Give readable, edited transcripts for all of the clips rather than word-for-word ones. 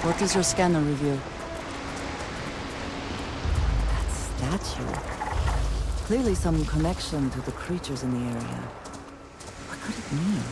What does your scanner reveal? That statue. Clearly some connection to the creatures in the area. What could it mean?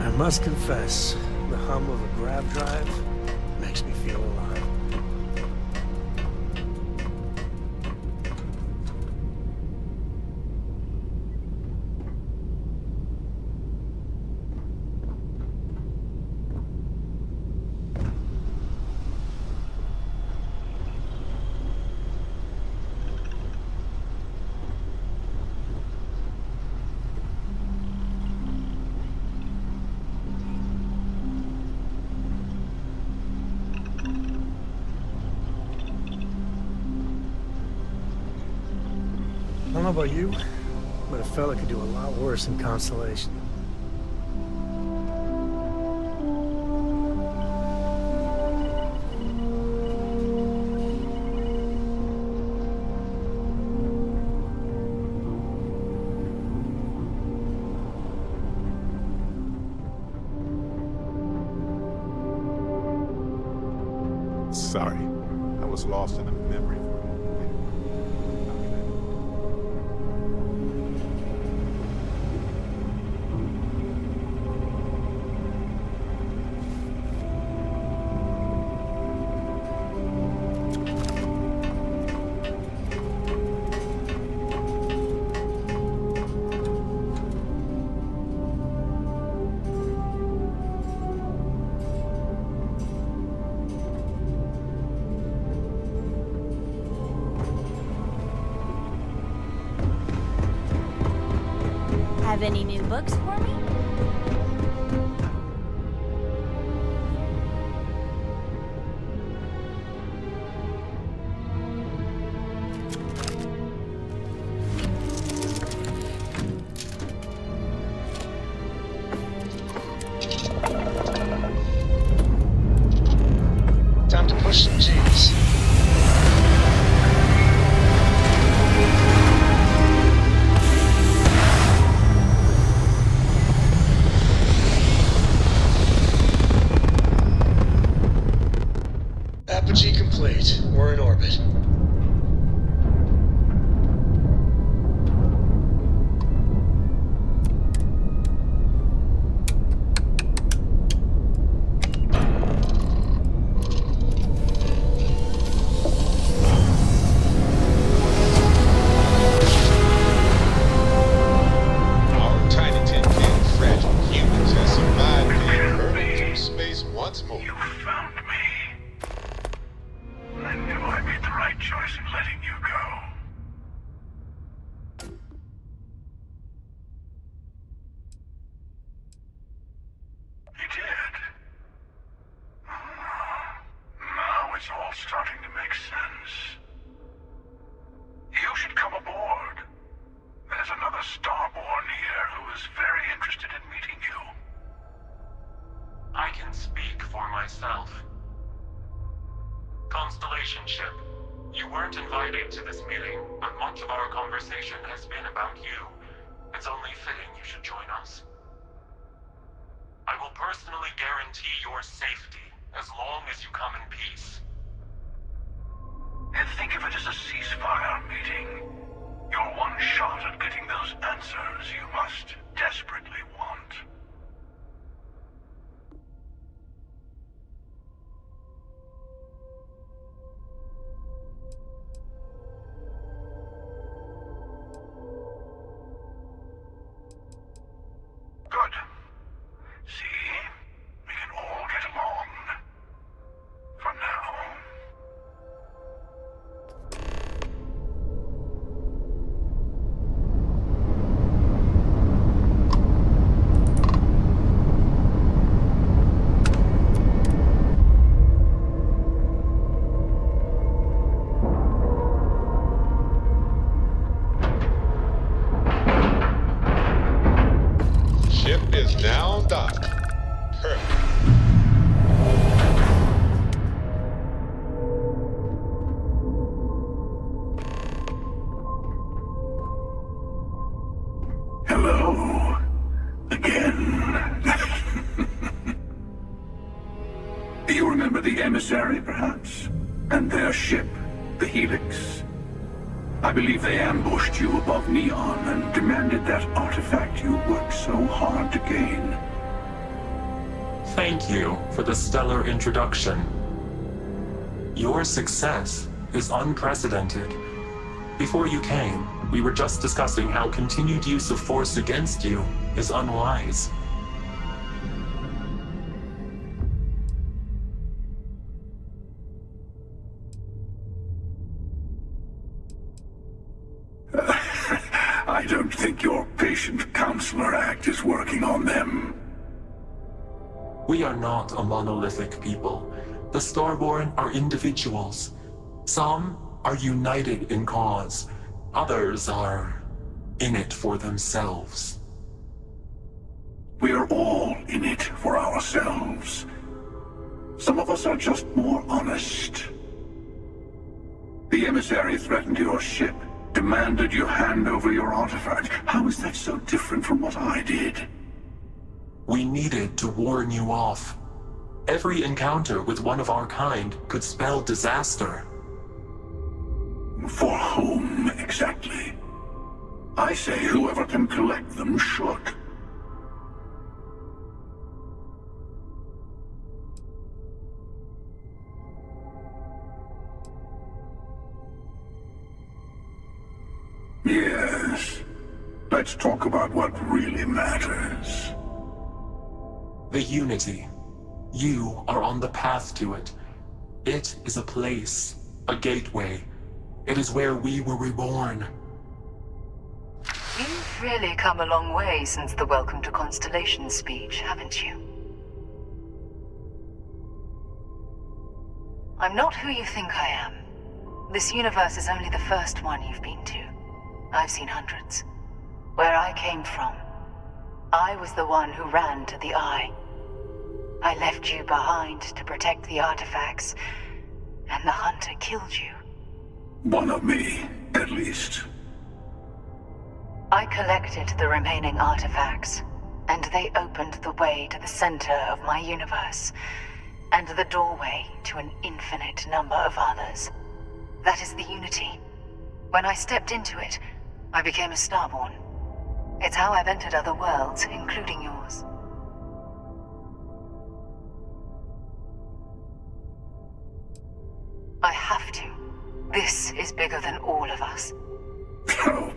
I must confess, the hum of a grab drive makes me feel alive. I don't know about you, but a fella could do a lot worse in Constellation. Sorry, I was lost in a memory for a moment. Have any new books for me? Time to push some G's. Apogee complete. We're in orbit. Our tiny tin can fragile humans has survived being hurled through space once more. You found me. I knew I made the right choice in letting you go. You did. Now it's all starting to make sense. You should come aboard. There's another Starborn here who is very interested in meeting you. I can speak for myself. Constellation ship, you weren't invited to this meeting, but much of our conversation has been about you. It's only fitting you should join us. I will personally guarantee your safety as long as you come in peace. And think of it as a ceasefire meeting. Your one shot at getting those answers you must desperately want. Good. See? We can all get along. For now. Ship is now docked. Perfect. Hello. Again. You remember the emissary, perhaps? And their ship, the Helix? I believe they ambushed you above Neon and demanded that artifact you worked so hard to gain. Thank you for the stellar introduction. Your success is unprecedented. Before you came, we were just discussing how continued use of force against you is unwise. I don't think your patient counselor act is working on them. We are not a monolithic people. The Starborn are individuals. Some are united in cause. Others are in it for themselves. We are all in it for ourselves. Some of us are just more honest. The emissary threatened your ship, demanded you hand over your artifact. How is that so different from what I did? We needed to warn you off. Every encounter with one of our kind could spell disaster. For whom, exactly? I say whoever can collect them should. Yes. Let's talk about what really matters. The Unity. You are on the path to it. It is a place, a gateway. It is where we were reborn. In really come a long way since the Welcome to Constellation speech, haven't you? I'm not who you think I am. This universe is only the first one you've been to. I've seen hundreds. Where I came from, I was the one who ran to the Eye. I left you behind to protect the artifacts, and the Hunter killed you. One of me, at least. I collected the remaining artifacts, and they opened the way to the center of my universe, and the doorway to an infinite number of others. That is the Unity. When I stepped into it, I became a Starborn. It's how I've entered other worlds, including yours. I have to. This is bigger than all of us. Help.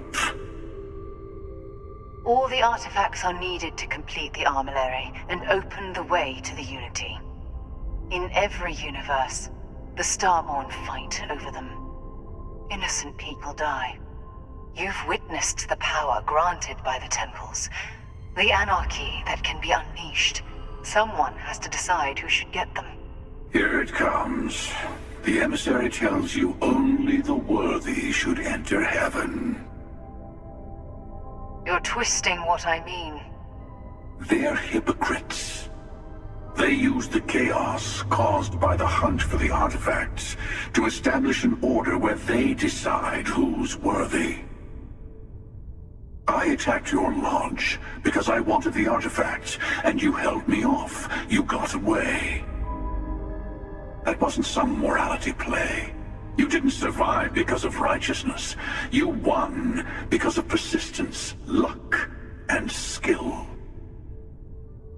All the artifacts are needed to complete the armillary and open the way to the Unity. In every universe, the Starborn fight over them. Innocent people die. You've witnessed the power granted by the temples, the anarchy that can be unleashed. Someone has to decide who should get them. Here it comes. The emissary tells you only the worthy should enter heaven. You're twisting what I mean. They're hypocrites. They use the chaos caused by the hunt for the artifacts to establish an order where they decide who's worthy. I attacked your lodge because I wanted the artifacts, and you held me off. You got away. That wasn't some morality play. You didn't survive because of righteousness. You won because of persistence, luck, and skill.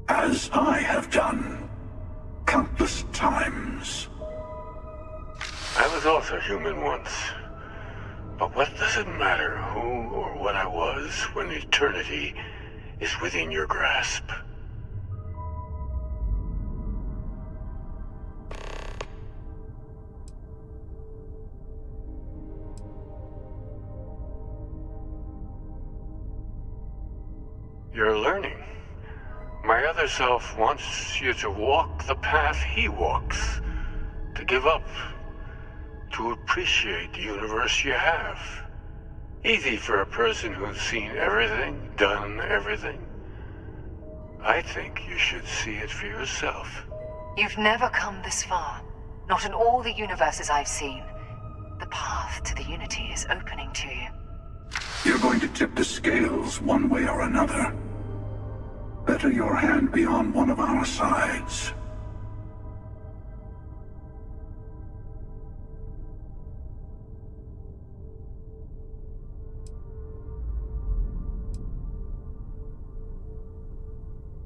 As I have done, countless times. I was also human once. But what does it matter who or what I was when eternity is within your grasp? You're learning. My other self wants you to walk the path he walks, to give up, to appreciate the universe you have. Easy for a person who's seen everything, done everything. I think you should see it for yourself. You've never come this far. Not in all the universes I've seen. The path to the Unity is opening to you. You're going to tip the scales one way or another. Better your hand be on one of our sides.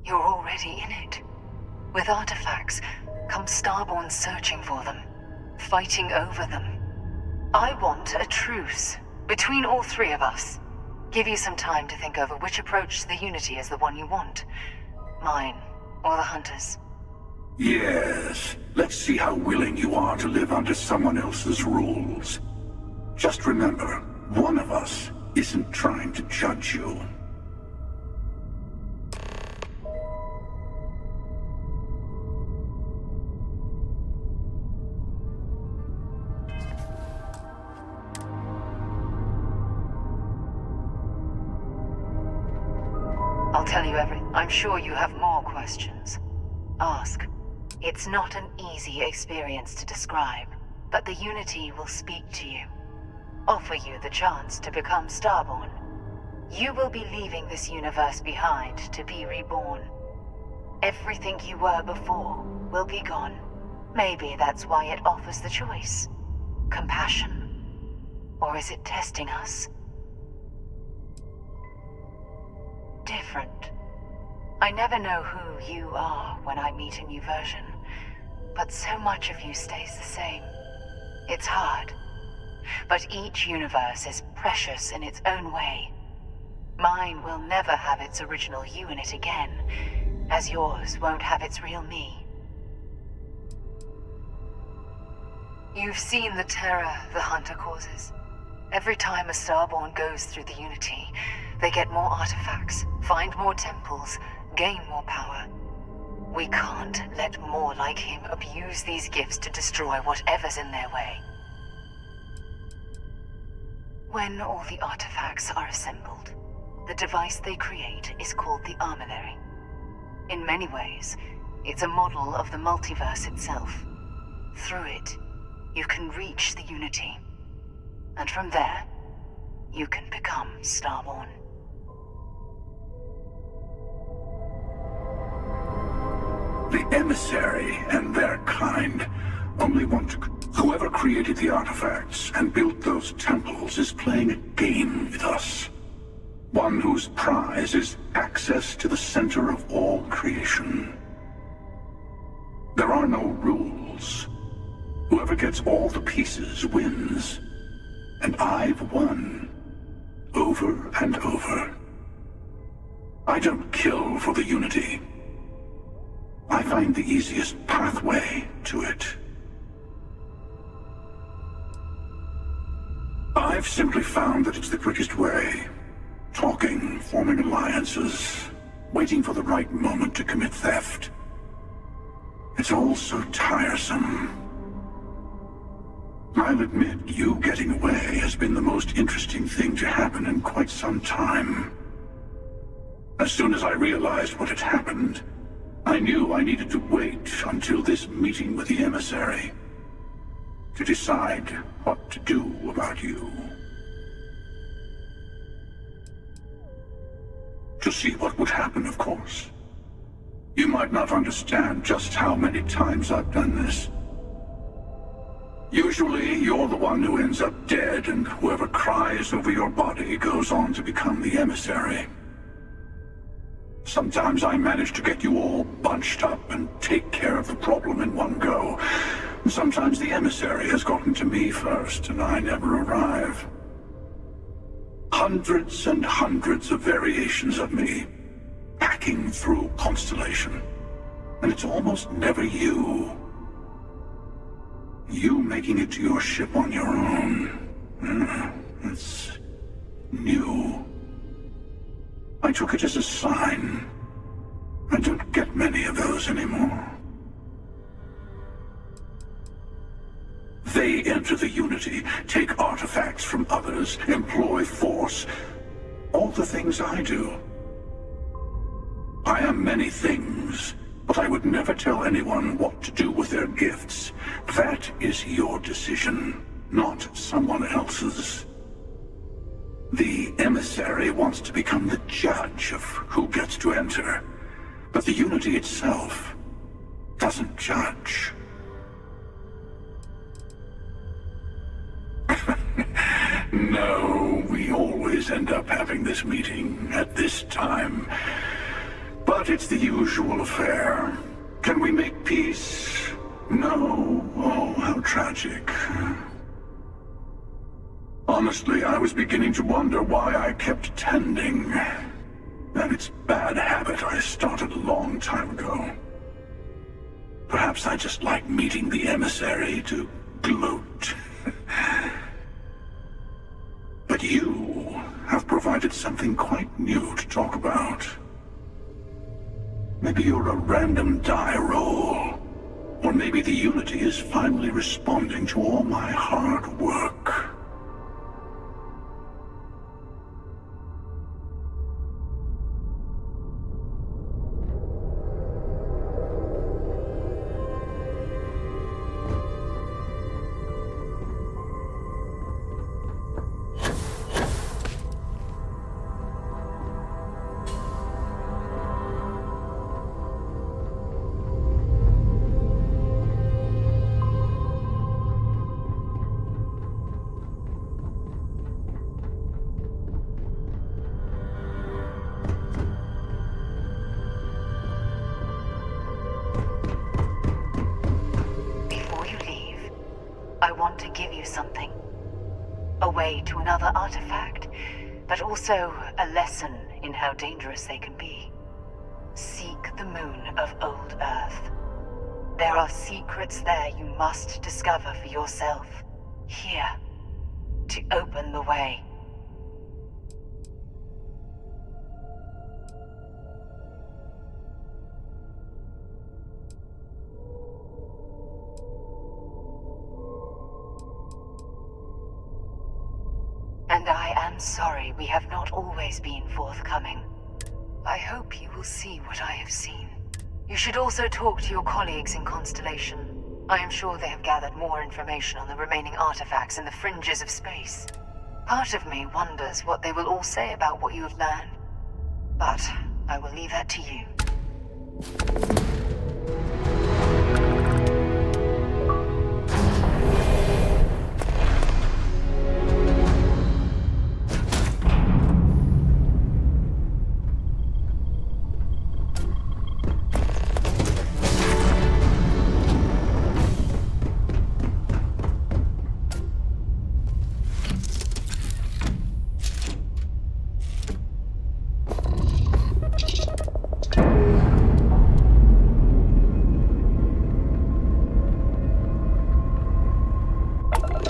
You're already in it. With artifacts, come Starborn searching for them, fighting over them. I want a truce between all three of us. Give you some time to think over which approach to the Unity is the one you want. Mine, or the Hunter's. Yes, let's see how willing you are to live under someone else's rules. Just remember, one of us isn't trying to judge you. I'll tell you everything. I'm sure you have more questions. Ask. It's not an easy experience to describe, but the Unity will speak to you. Offer you the chance to become Starborn. You will be leaving this universe behind to be reborn. Everything you were before will be gone. Maybe that's why it offers the choice. Compassion. Or is it testing us? Different. I never know who you are when I meet a new version, but so much of you stays the same. It's hard. But each universe is precious in its own way. Mine will never have its original you in it again, as yours won't have its real me. You've seen the terror the Hunter causes. Every time a Starborn goes through the Unity, They get more artifacts, find more temples, gain more power. We can't let more like him abuse these gifts to destroy whatever's in their way. When all the artifacts are assembled, the device they create is called the Armillary. In many ways, it's a model of the multiverse itself. Through it, you can reach the Unity. And from there, you can become Starborn. The Emissary and their kind only want to... Whoever created the artifacts and built those temples is playing a game with us. One whose prize is access to the center of all creation. There are no rules. Whoever gets all the pieces wins. And I've won. Over and over. I don't kill for the Unity. I find the easiest pathway to it. I've simply found that it's the quickest way. Talking, forming alliances, waiting for the right moment to commit theft. It's all so tiresome. I'll admit, you getting away has been the most interesting thing to happen in quite some time. As soon as I realized what had happened, I knew I needed to wait until this meeting with the Emissary to decide what to do about you. To see what would happen, of course. You might not understand just how many times I've done this. Usually, you're the one who ends up dead, and whoever cries over your body goes on to become the Emissary. Sometimes I manage to get you all bunched up and take care of the problem in one go. Sometimes the Emissary has gotten to me first, and I never arrive. Hundreds and hundreds of variations of me, hacking through Constellation. And it's almost never you. You making it to your ship on your own. It's new. I took it as a sign. I don't get many of those anymore. They enter the Unity, take artifacts from others, employ force. All the things I do. I am many things, but I would never tell anyone what to do with their gifts. That is your decision, not someone else's. The Emissary wants to become the judge of who gets to enter, but the Unity itself doesn't judge. No, we always end up having this meeting at this time. But it's the usual affair. Can we make peace? No. Oh, how tragic. Honestly, I was beginning to wonder why I kept attending. And it's a bad habit I started a long time ago. Perhaps I just like meeting the Emissary to gloat. But you have provided something quite new to talk about. Maybe you're a random die roll. Or maybe the Unity is finally responding to all my hard work. Something. A way to another artifact, but also a lesson in how dangerous they can be. Seek the moon of old Earth. There are secrets there you must discover for yourself. Here, to open the way. and I am sorry we have not always been forthcoming. I hope you will see what I have seen. You should also talk to your colleagues in Constellation. I am sure they have gathered more information on the remaining artifacts in the fringes of space. Part of me wonders what they will all say about what you have learned. But I will leave that to you.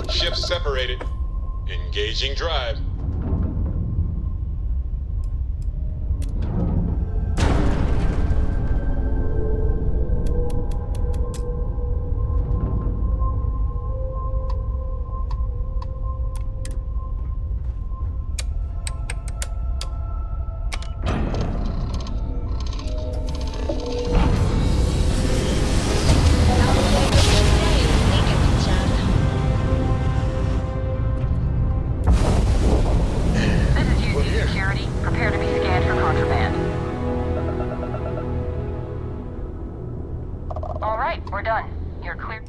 Ships separated. Engaging drive. We're done. You're clear.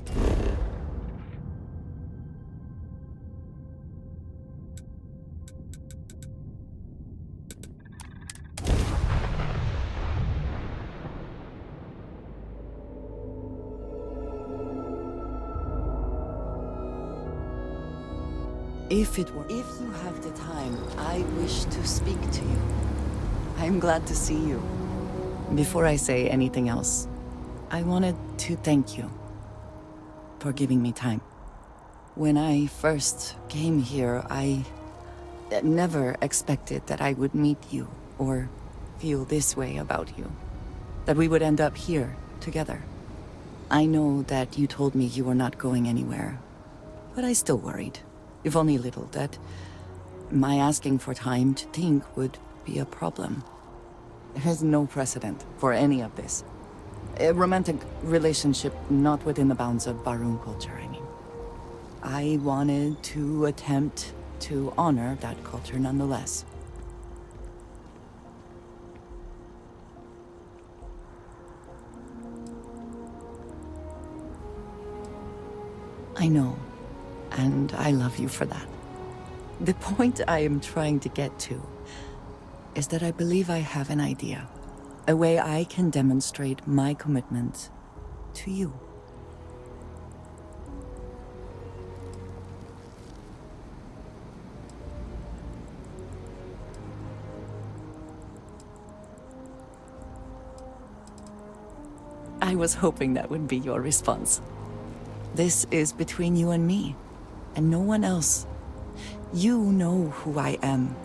If you have the time, I wish to speak to you. I am glad to see you. Before I say anything else, I wanted to thank you for giving me time. When I first came here, I never expected that I would meet you or feel this way about you. That we would end up here together. I know that you told me you were not going anywhere, but I still worried. If only a little, that my asking for time to think would be a problem. There is no precedent for any of this. A romantic relationship not within the bounds of Barun culture, I mean. I wanted to attempt to honor that culture nonetheless. I know. And I love you for that. The point I am trying to get to is that I believe I have an idea. A way I can demonstrate my commitment to you. I was hoping that would be your response. This is between you and me. And no one else. You know who I am.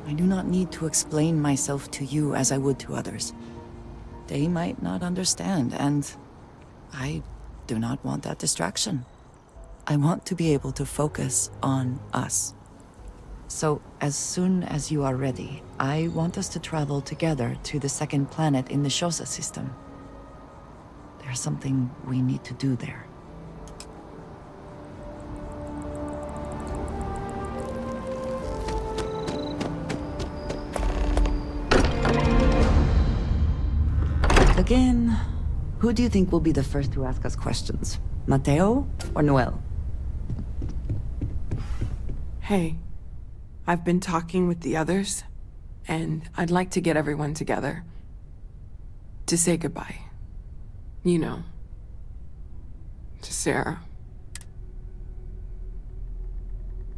I do not need to explain myself to you as I would to others. They might not understand, and I do not want that distraction. I want to be able to focus on us. So, as soon as you are ready, I want us to travel together to the second planet in the Shosa system. There's something we need to do there. Again, who do you think will be the first to ask us questions? Mateo or Noel? Hey, I've been talking with the others, and I'd like to get everyone together. To say goodbye. You know. To Sarah.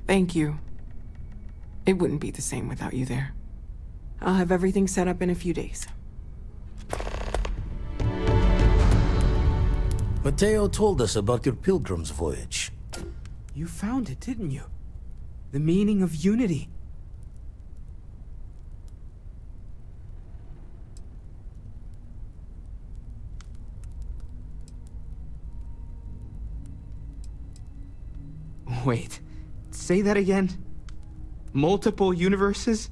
Thank you. It wouldn't be the same without you there. I'll have everything set up in a few days. Mateo told us about your pilgrim's voyage. You found it, didn't you? The meaning of unity. Wait, say that again? Multiple universes?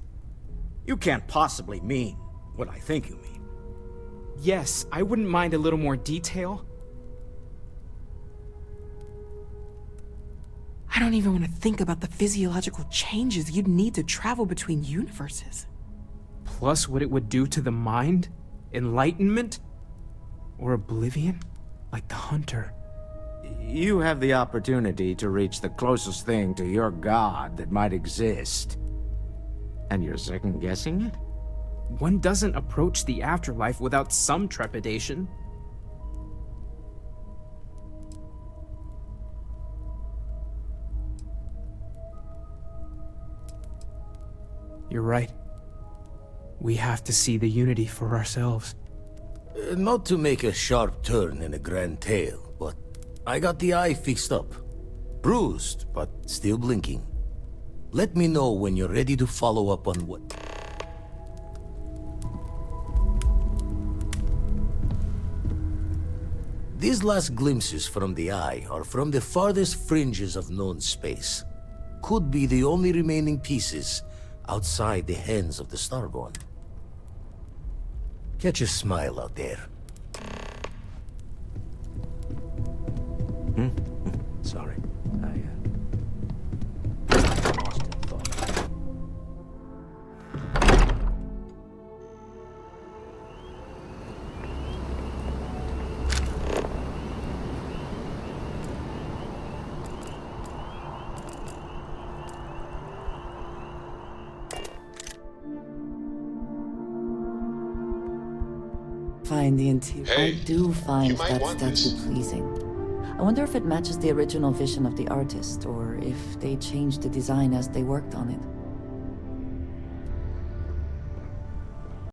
You can't possibly mean what I think you mean. Yes, I wouldn't mind a little more detail. I don't even want to think about the physiological changes you'd need to travel between universes. Plus what it would do to the mind? Enlightenment? Or oblivion? Like the Hunter. You have the opportunity to reach the closest thing to your god that might exist. And you're second-guessing it? One doesn't approach the afterlife without some trepidation. You're right. We have to see the Unity for ourselves. Not to make a sharp turn in a grand tale, but I got the eye fixed up. Bruised, but still blinking. Let me know when you're ready to follow up on what... These last glimpses from the eye are from the farthest fringes of known space. Could be the only remaining pieces outside the hands of the Starborn. Catch a smile out there. Sorry. Lost in thought. Find the interior. Hey, I do find you might that want statue this. pleasing. I wonder if it matches the original vision of the artist, or if they changed the design as they worked on it.